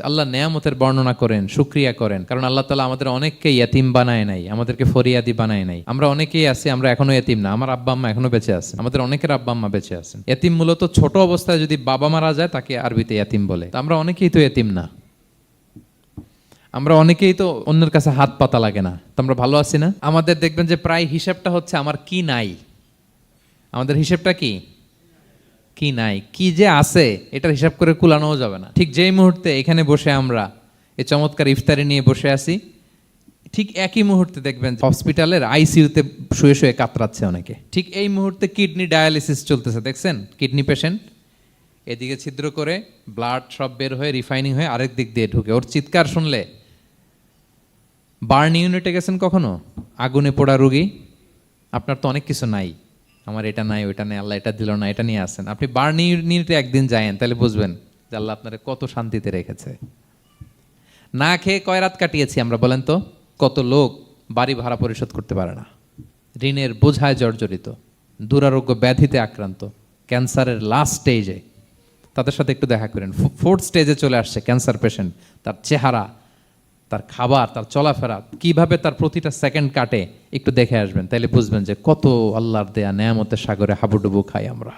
আল্লাহ নেয়ামতের বর্ণনা করেন, শুকরিয়া করেন, কারণ আল্লাহ তাআলা আমাদের অনেককে ইয়াতিম বানায় নাই, আমাদেরকে ফরিয়াদি বানায় নাই। আমরা অনেকেই আছি, আমরা এখনো ইয়াতিম না। আমার আব্বা আম্মা এখনো বেঁচে আছেন, আমাদের অনেকের আব্বা আম্মা বেঁচে আছেন। ইয়াতিম মূলত ছোট অবস্থায় যদি বাবা মারা যায় তাকে আরবিতে ইয়াতিম বলে। তা আমরা অনেকেই তো ইয়াতিম না, আমরা অনেকেই তো অন্যের কাছে হাত পাতা লাগে না। তো আমরা ভালো আছি না? আমাদের দেখবেন যে প্রায় হিসাবটা হচ্ছে আমার কি নাই। আমাদের হিসাবটা কি কি নাই, কি যে আছে এটার হিসাব করে কুলানোও যাবে না। ঠিক যেই মুহূর্তে এখানে বসে আমরা এই চমৎকার ইফতারি নিয়ে বসে আছি, ঠিক একই মুহূর্তে দেখবেন হসপিটালের আইসিইউতে শুয়ে শুয়ে কাতরাচ্ছে অনেকে। ঠিক এই মুহূর্তে কিডনি ডায়ালিসিস চলতেছে, দেখছেন? কিডনি পেশেন্ট এদিকে ছিদ্র করে ব্লাড সব বের হয়ে রিফাইনিং হয়ে আরেক দিক দিয়ে ঢুকে। ওর চিৎকার শুনলে, বার্ন ইউনিটে গেছেন কখনো? আগুনে পোড়া রুগী, আপনার তো অনেক কিছু নাই, আমার এটা নাই ওইটা নেই, আল্লাহ এটা দিল না, এটা নিয়ে আসেন। আপনি বার্ন ইউনিটে একদিন যায়েন, তাহলে বুঝবেন যে আল্লাহ আপনারে কত শান্তিতে রেখেছে। না খেয়ে কয় রাত কাটিয়েছি আমরা, বলেন তো? কত লোক বাড়ি ভাড়া পরিশোধ করতে পারে না, ঋণের বোঝায় জর্জরিত, দুরারোগ্য ব্যাধিতে আক্রান্ত, ক্যান্সারের লাস্ট স্টেজে। তাদের সাথে একটু দেখা করেন, ফোর্থ স্টেজে চলে আসছে ক্যান্সার পেশেন্ট। তার চেহারা, তার খাবার, তার চলাফেরা, কিভাবে তার প্রতিটা সেকেন্ড কাটে, একটু দেখে আসবেন, তাইলে বুঝবেন যে কত আল্লাহর দেয়া নেয়ামতের সাগরে হাবুডুবু খাই আমরা।